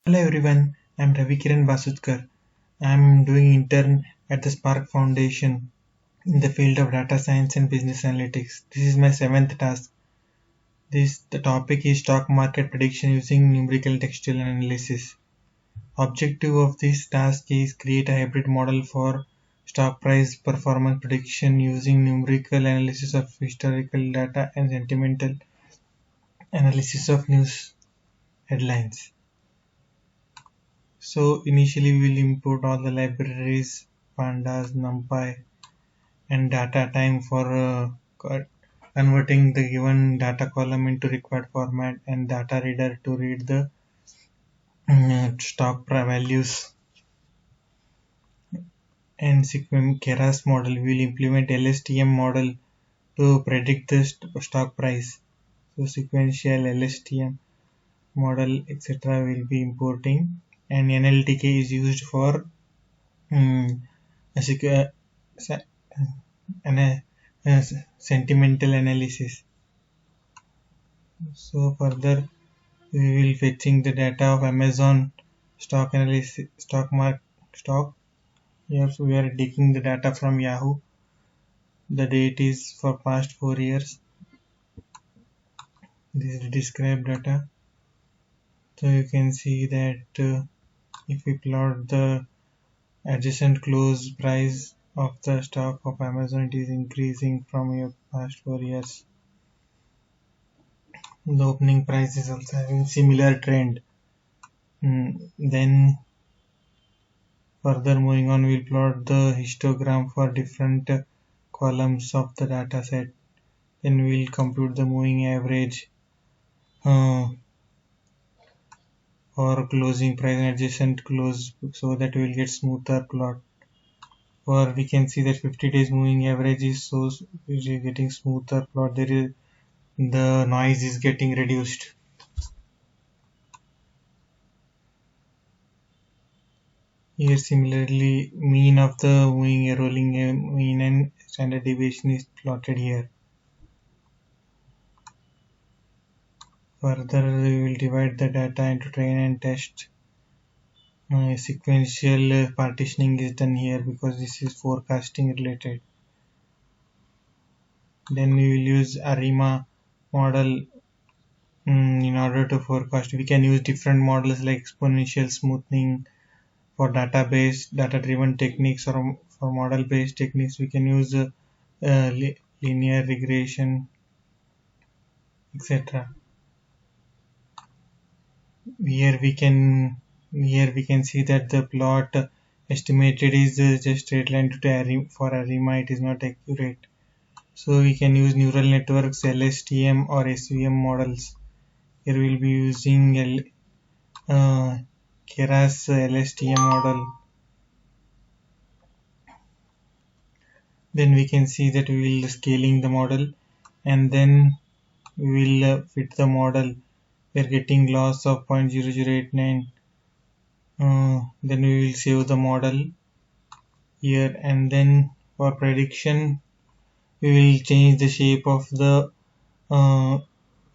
Hello everyone, I'm Ravi Kiran Basudkar. I'm doing intern at the Spark Foundation in the field of data science and business analytics. This is my seventh task. The topic is stock market prediction using numerical textual analysis. Objective of this task is create a hybrid model for stock price performance prediction using numerical analysis of historical data and sentimental analysis of news headlines. So initially we'll import all the libraries, pandas, numpy, and data time for converting the given data column into required format, and data reader to read the stock values. And Keras model will implement LSTM model to predict the stock price. So sequential LSTM model etc. will be importing, and NLTK is used for um, a sentimental analysis. So further we will fetching the data of Amazon stock analysis, stock. Here we are taking the data from Yahoo. The date is for past 4 years. This is the described data. So you can see that if we plot the adjacent close price of the stock of Amazon, it is increasing from your past 4 years. The opening price is also having similar trend. Then further moving on, we'll plot the histogram for different columns of the data set. Then we'll compute the moving average uh, for closing price and adjacent close, so that we'll get smoother plot. Or we can see that 50 days moving average is so is getting smoother plot. There is the noise is getting reduced. Here similarly, mean of the moving rolling mean and standard deviation is plotted here. Further, we will divide the data into train and test. Sequential partitioning is done here because this is forecasting related. Then we will use ARIMA model in order to forecast. We can use different models like exponential smoothing for data driven techniques, or for model based techniques we can use linear regression, etc. Here we can see that the plot estimated is just straight line to for ARIMA. It is not accurate. So we can use neural networks, LSTM or SVM models. Here we will be using Keras LSTM model. Then we can see that we will scaling the model, and then we will fit the model. We are getting loss of 0.0089. Then we will save the model here, and then for prediction we will change the shape of the uh,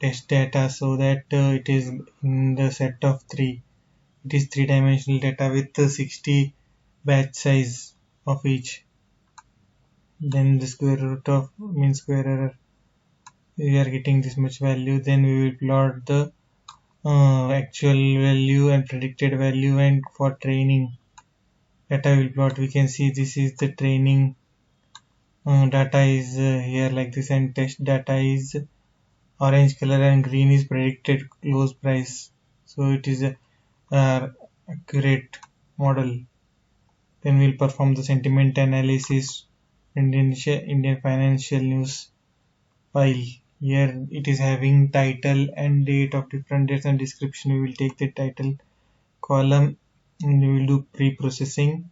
test data so that it is in the set of 3. It is 3-dimensional data with 60 batch size of each. Then the square root of mean square error, we are getting this much value. Then we will plot the actual value and predicted value, and for training data will plot. We can see this is the training data is here like this, and test data is orange color, and green is predicted close price. So it is a accurate model. Then we'll perform the sentiment analysis in Indian financial news file. Here it is having title and date of different dates and description. We will take the title column and we will do pre-processing,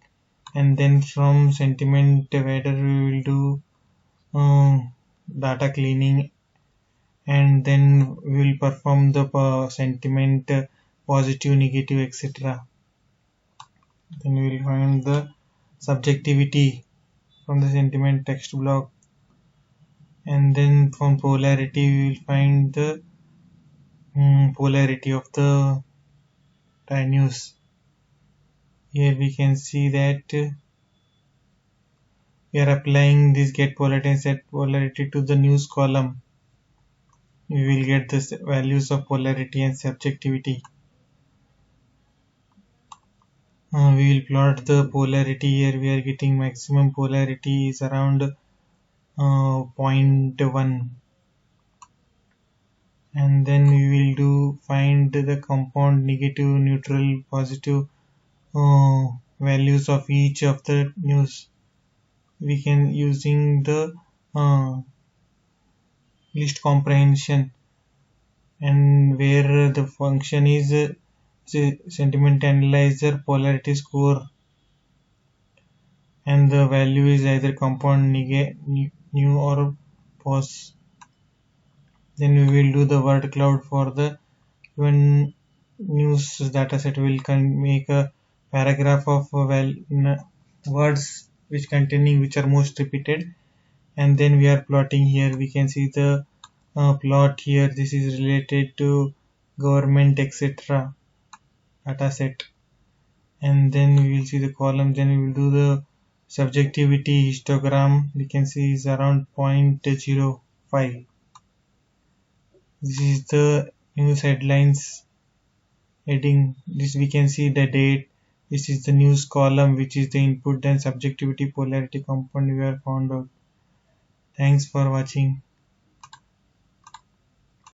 and then from sentiment header we will do data cleaning, and then we will perform the sentiment positive, negative, etc. Then we will find the subjectivity from the sentiment text block, and then from polarity we will find the polarity of the news. Here we can see that we are applying this get polarity and set polarity to the news column. We will get the values of polarity and subjectivity. We will plot the polarity. Here we are getting maximum polarity is around 0.1, and then we will find the compound negative, neutral, positive values of each of the news. We can using the list comprehension, and where the function is sentiment analyzer polarity score, and the value is either compound new or pos. Then we will do the word cloud for the given news dataset. We will make a paragraph of words which are most repeated, and then we are plotting. Here we can see the plot here. This is related to government etc dataset, and then we will see the column. Then we will do the subjectivity histogram. We can see is around 0.05. This is the news headlines heading. This we can see the date. This is the news column, which is the input, then subjectivity polarity component we are found out. Thanks for watching.